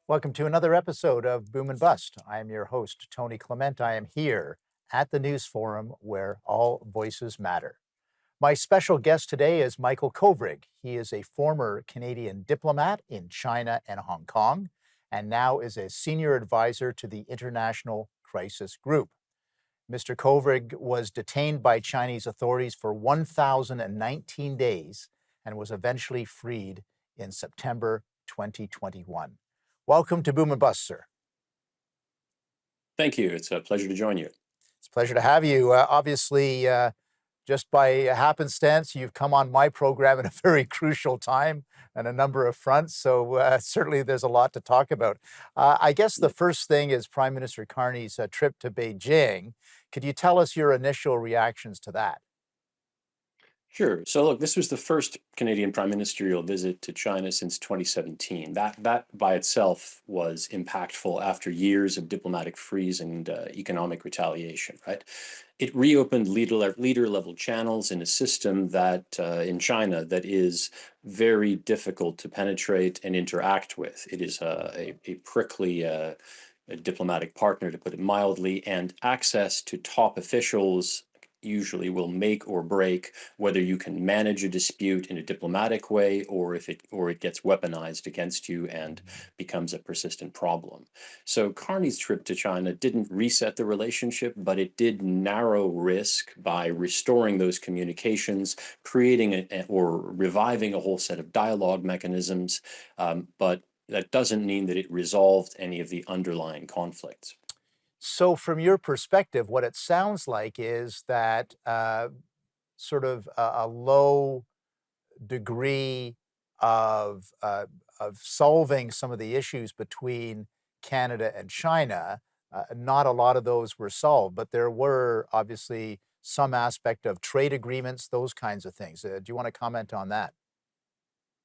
Welcome to another episode of Boom and Bust. I am your host, Tony Clement. I am here at the News Forum where all voices matter. My special guest today is Michael Kovrig. He is a former Canadian diplomat in China and Hong Kong, and now is a senior advisor to the International Crisis Group. Mr. Kovrig was detained by Chinese authorities for 1,019 days and was eventually freed in September 2021. Welcome to Boom and Bust, sir. Thank you. It's a pleasure to join you. It's a pleasure to have you. Obviously, just by happenstance, you've come on my program at a very crucial time and a number of fronts. So certainly there's a lot to talk about. I guess the first thing is Prime Minister Carney's trip to Beijing. Could you tell us your initial reactions to that? Sure. So look, this was the first Canadian prime ministerial visit to China since 2017. That by itself was impactful after years of diplomatic freeze and economic retaliation, right? It reopened leader level channels in a system that in China that is very difficult to penetrate and interact with. It is a prickly a diplomatic partner, to put it mildly, and access to top officials usually will make or break whether you can manage a dispute in a diplomatic way or if it gets weaponized against you and becomes a persistent problem. So Carney's trip to China didn't reset the relationship, but it did narrow risk by restoring those communications, creating or reviving a whole set of dialogue mechanisms. But that doesn't mean that it resolved any of the underlying conflicts. So, from your perspective, what it sounds like is that sort of a low degree of solving some of the issues between Canada and China. Not a lot of those were solved, but there were obviously some aspect of trade agreements, those kinds of things. Do you want to comment on that?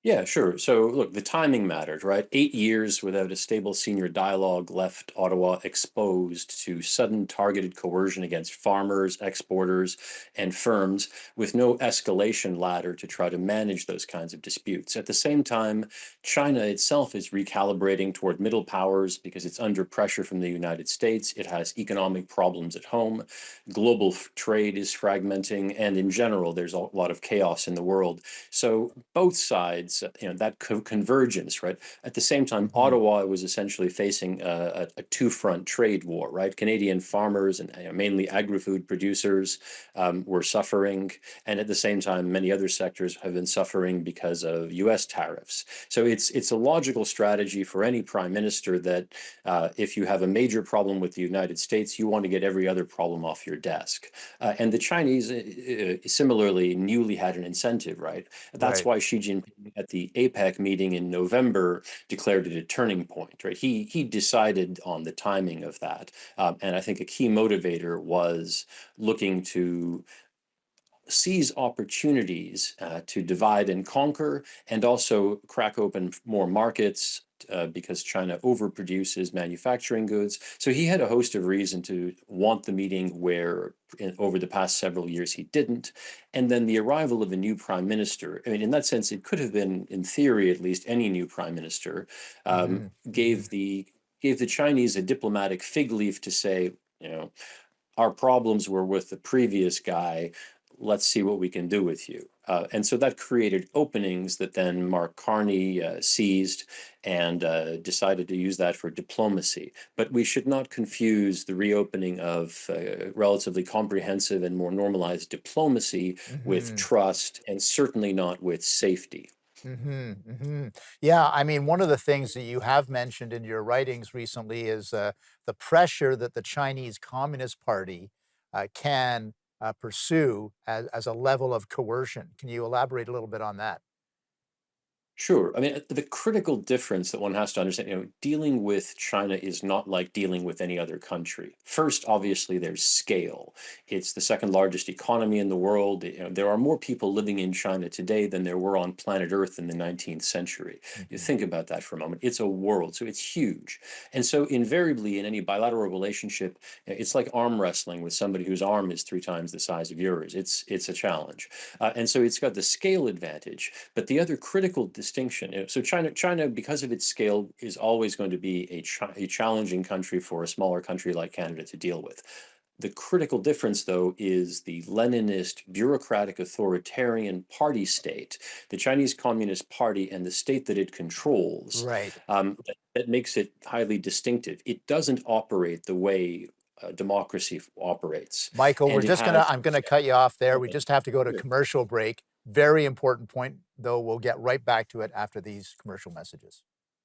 Yeah, sure. So, look, the timing mattered, right? 8 years without a stable senior dialogue left Ottawa exposed to sudden targeted coercion against farmers, exporters, and firms with no escalation ladder to try to manage those kinds of disputes. At the same time, China itself is recalibrating toward middle powers because it's under pressure from the United States. It has economic problems at home. Global trade is fragmenting, and in general, there's a lot of chaos in the world. So both sides, that convergence, right? At the same time, Hmm. Ottawa was essentially facing a two-front trade war, right? Canadian farmers and mainly agri-food producers were suffering, and at the same time, many other sectors have been suffering because of U.S. tariffs. So it's a logical strategy for any prime minister that if you have a major problem with the United States, you want to get every other problem off your desk. And the Chinese similarly newly had an incentive, right? That's Right. why Xi Jinping at the APEC meeting in November declared it a turning point, right? He decided on the timing of that. And I think a key motivator was looking to seize opportunities to divide and conquer and also crack open more markets because China overproduces manufacturing goods. So he had a host of reasons to want the meeting where over the past several years he didn't. And then the arrival of a new prime minister, I mean, in that sense, it could have been, in theory at least, any new prime minister, Hmm. Hmm. gave the Chinese a diplomatic fig leaf to say, our problems were with the previous guy. Let's see what we can do with you. And so that created openings that then Mark Carney seized and decided to use that for diplomacy. But we should not confuse the reopening of relatively comprehensive and more normalized diplomacy with Hmm. trust, and certainly not with safety. Hmm. Hmm. Yeah, I mean, one of the things that you have mentioned in your writings recently is the pressure that the Chinese Communist Party can pursue as a level of coercion. Can you elaborate a little bit on that? Sure. I mean, the critical difference that one has to understand, dealing with China is not like dealing with any other country. First, obviously, there's scale. It's the second largest economy in the world. There are more people living in China today than there were on planet Earth in the 19th century. You Hmm. think about that for a moment. It's a world, so it's huge. And so, invariably, in any bilateral relationship, it's like arm wrestling with somebody whose arm is 3 times the size of yours. It's a challenge, and so it's got the scale advantage. But the other critical distinction. So China, because of its scale, is always going to be a challenging country for a smaller country like Canada to deal with. The critical difference, though, is the Leninist, bureaucratic, authoritarian party state, the Chinese Communist Party, and the state that it controls, Right. that makes it highly distinctive. It doesn't operate the way democracy operates, Michael, and it has. I'm gonna cut you off there. We Okay, just have to go to sure. commercial break. Very important point, though. We'll get right back to it after these commercial messages.